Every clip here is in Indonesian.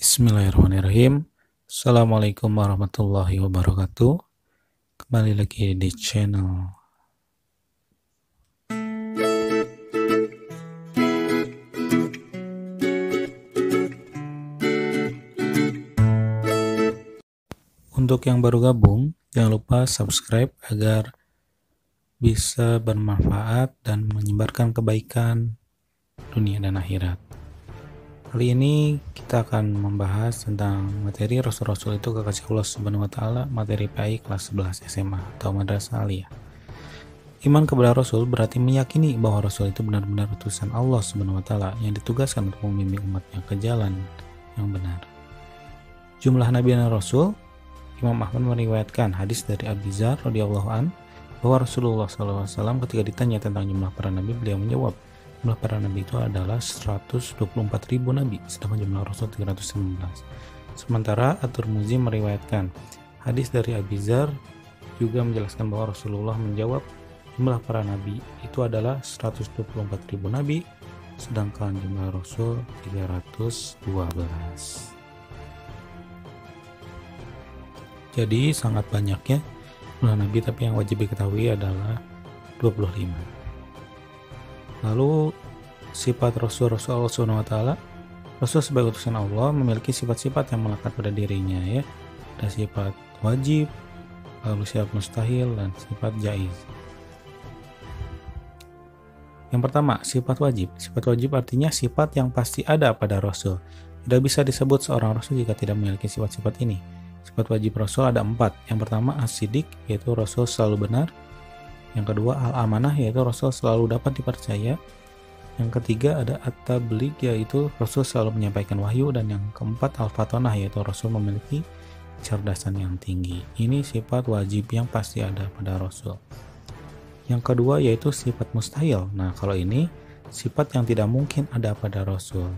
Bismillahirrahmanirrahim. Assalamualaikum warahmatullahi wabarakatuh. Kembali lagi di channel untuk yang baru gabung, jangan lupa subscribe agar bisa bermanfaat dan menyebarkan kebaikan dunia dan akhirat. Kali ini kita akan membahas tentang materi Rasul-Rasul itu kekasih Allah Subhanahu wa taala, materi PAI kelas 11 SMA atau Madrasah Aliyah. Iman kepada Rasul berarti meyakini bahwa Rasul itu benar-benar utusan Allah Subhanahu wa taala yang ditugaskan untuk membimbing umatnya ke jalan yang benar. Jumlah nabi dan rasul, Imam Ahmad meriwayatkan hadis dari Abi Dzar radhiyallahu an bahwa Rasulullah SAW ketika ditanya tentang jumlah para nabi, beliau menjawab, jumlah para nabi itu adalah 124.000 nabi, sedangkan jumlah rasul 319. Sementara At-Tirmidzi meriwayatkan hadis dari Abi Dzar juga menjelaskan bahwa Rasulullah menjawab, jumlah para nabi itu adalah 124.000 nabi, sedangkan jumlah rasul 312. Jadi sangat banyaknya jumlah nabi, tapi yang wajib diketahui adalah 25. Lalu sifat Rasul-Rasul Allah Subhanahu wa taala, Rasul sebagai utusan Allah memiliki sifat-sifat yang melekat pada dirinya ya. Ada sifat wajib, lalu sifat mustahil, dan sifat jaiz. Yang pertama, sifat wajib. Sifat wajib artinya sifat yang pasti ada pada Rasul. Tidak bisa disebut seorang Rasul jika tidak memiliki sifat-sifat ini. Sifat wajib Rasul ada 4. Yang pertama as-siddiq, yaitu Rasul selalu benar. Yang kedua al-amanah, yaitu Rasul selalu dapat dipercaya. Yang ketiga ada at-tabligh, yaitu Rasul selalu menyampaikan wahyu. Dan yang keempat al-fatonah, yaitu Rasul memiliki kecerdasan yang tinggi. Ini sifat wajib yang pasti ada pada Rasul. Yang kedua yaitu sifat mustahil. Nah, kalau ini sifat yang tidak mungkin ada pada Rasul.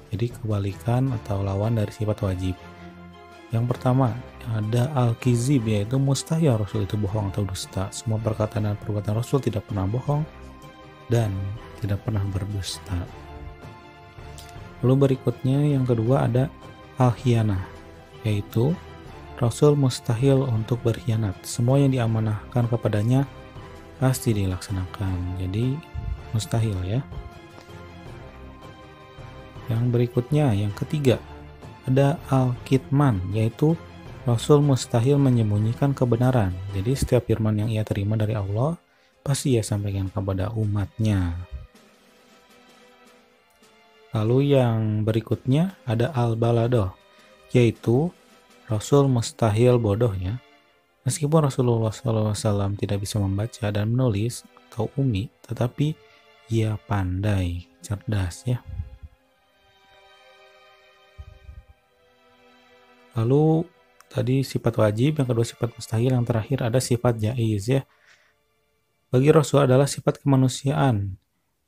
Jadi kebalikan atau lawan dari sifat wajib. Yang pertama ada al-kizib, yaitu mustahil Rasul itu bohong atau dusta. Semua perkataan dan perbuatan Rasul tidak pernah bohong dan tidak pernah berdusta. Lalu berikutnya yang kedua ada al-khianah, yaitu Rasul mustahil untuk berkhianat. Semua yang diamanahkan kepadanya pasti dilaksanakan. Jadi mustahil ya. Yang berikutnya yang ketiga ada al-kitman, yaitu Rasul mustahil menyembunyikan kebenaran. Jadi setiap firman yang ia terima dari Allah pasti ia sampaikan kepada umatnya. Lalu yang berikutnya ada al-baladoh, yaitu Rasul mustahil bodoh ya. Meskipun Rasulullah SAW tidak bisa membaca dan menulis atau umi, tetapi ia pandai, cerdas ya. Lalu tadi sifat wajib, yang kedua sifat mustahil, yang terakhir ada sifat jaiz ya. Bagi Rasul adalah sifat kemanusiaan,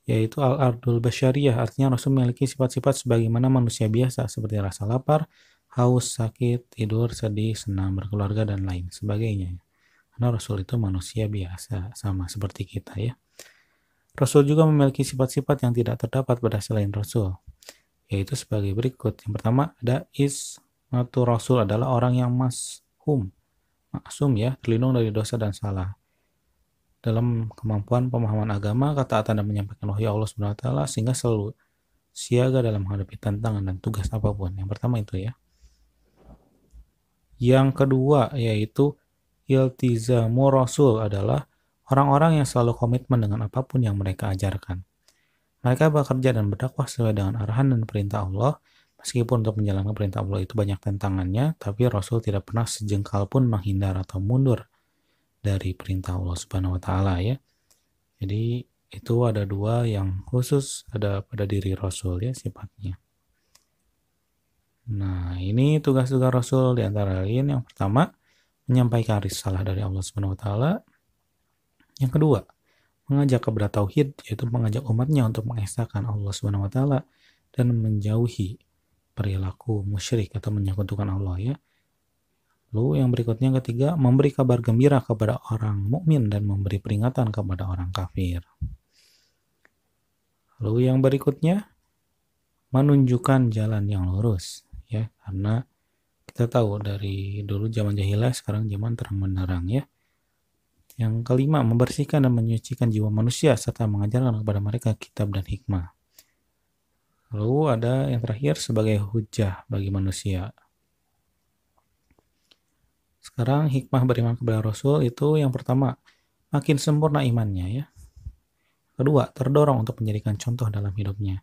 yaitu al-ardul basyariyah, artinya Rasul memiliki sifat-sifat sebagaimana manusia biasa seperti rasa lapar, haus, sakit, tidur, sedih, senang, berkeluarga, dan lain sebagainya. Karena Rasul itu manusia biasa, sama seperti kita ya. Rasul juga memiliki sifat-sifat yang tidak terdapat pada selain Rasul, yaitu sebagai berikut. Yang pertama ada ismatu Rasul, adalah orang yang maksum ya, terlindung dari dosa dan salah. Dalam kemampuan pemahaman agama, ketaatan dan menyampaikan wahyu Allah Subhanahu wa taala, sehingga selalu siaga dalam menghadapi tantangan dan tugas apapun. Yang pertama itu ya. Yang kedua yaitu iltizamu Rasul, adalah orang-orang yang selalu komitmen dengan apapun yang mereka ajarkan. Mereka bekerja dan berdakwah sesuai dengan arahan dan perintah Allah, meskipun untuk menjalankan perintah Allah itu banyak tantangannya, tapi Rasul tidak pernah sejengkal pun menghindar atau mundur dari perintah Allah Subhanahu wa taala ya. Jadi itu ada dua yang khusus ada pada diri Rasul ya sifatnya. Nah, ini tugas-tugas Rasul di antara lain. Yang pertama, menyampaikan risalah dari Allah Subhanahu wa taala. Yang kedua, mengajak kepada tauhid, yaitu mengajak umatnya untuk mengesahkan Allah Subhanahu wa taala dan menjauhi perilaku musyrik atau menyekutukan Allah ya. Lalu yang berikutnya yang ketiga, memberi kabar gembira kepada orang mukmin dan memberi peringatan kepada orang kafir. Lalu yang berikutnya, menunjukkan jalan yang lurus, ya, karena kita tahu dari dulu zaman jahiliyah, sekarang zaman terang benderang ya. Yang kelima, membersihkan dan menyucikan jiwa manusia serta mengajarkan kepada mereka kitab dan hikmah. Lalu ada yang terakhir sebagai hujah bagi manusia. Sekarang hikmah beriman kepada Rasul itu yang pertama, makin sempurna imannya ya. Kedua, terdorong untuk menjadikan contoh dalam hidupnya.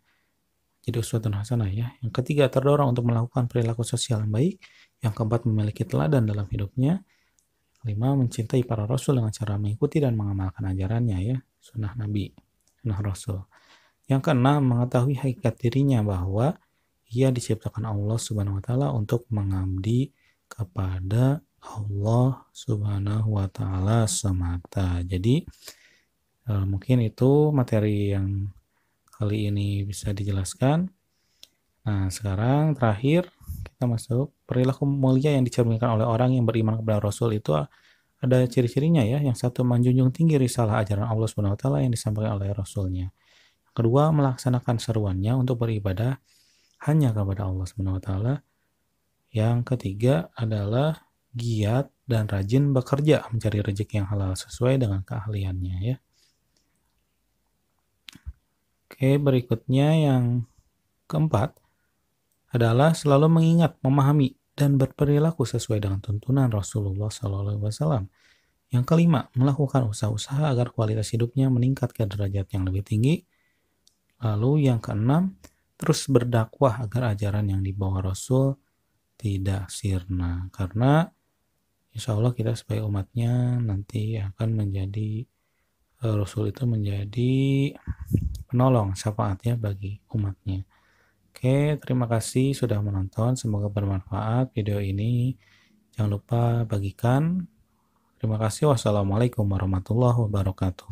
Jadi uswatun hasanah ya. Yang ketiga, terdorong untuk melakukan perilaku sosial yang baik. Yang keempat, memiliki teladan dalam hidupnya. Kelima, mencintai para Rasul dengan cara mengikuti dan mengamalkan ajarannya ya. Sunnah Nabi, sunnah Rasul. Yang keenam, mengetahui hakikat dirinya bahwa ia diciptakan Allah Subhanahu wa taala untuk mengabdi kepada Allah Subhanahu wa taala semata. Jadi mungkin itu materi yang kali ini bisa dijelaskan. Nah, sekarang terakhir kita masuk perilaku mulia yang dicerminkan oleh orang yang beriman kepada Rasul itu ada ciri-cirinya ya. Yang satu, menjunjung tinggi risalah ajaran Allah Subhanahu wa taala yang disampaikan oleh Rasulnya. Kedua, melaksanakan seruannya untuk beribadah hanya kepada Allah Subhanahu wa taala. Yang ketiga adalah giat dan rajin bekerja mencari rezeki yang halal sesuai dengan keahliannya ya. Oke, berikutnya yang keempat adalah selalu mengingat, memahami dan berperilaku sesuai dengan tuntunan Rasulullah SAW. Yang kelima, melakukan usaha-usaha agar kualitas hidupnya meningkat ke derajat yang lebih tinggi. Lalu yang keenam, terus berdakwah agar ajaran yang dibawa Rasul tidak sirna. Karena insya Allah kita sebagai umatnya nanti akan menjadi, Rasul itu menjadi penolong syafaatnya bagi umatnya. Oke, terima kasih sudah menonton. Semoga bermanfaat video ini. Jangan lupa bagikan. Terima kasih. Wassalamualaikum warahmatullahi wabarakatuh.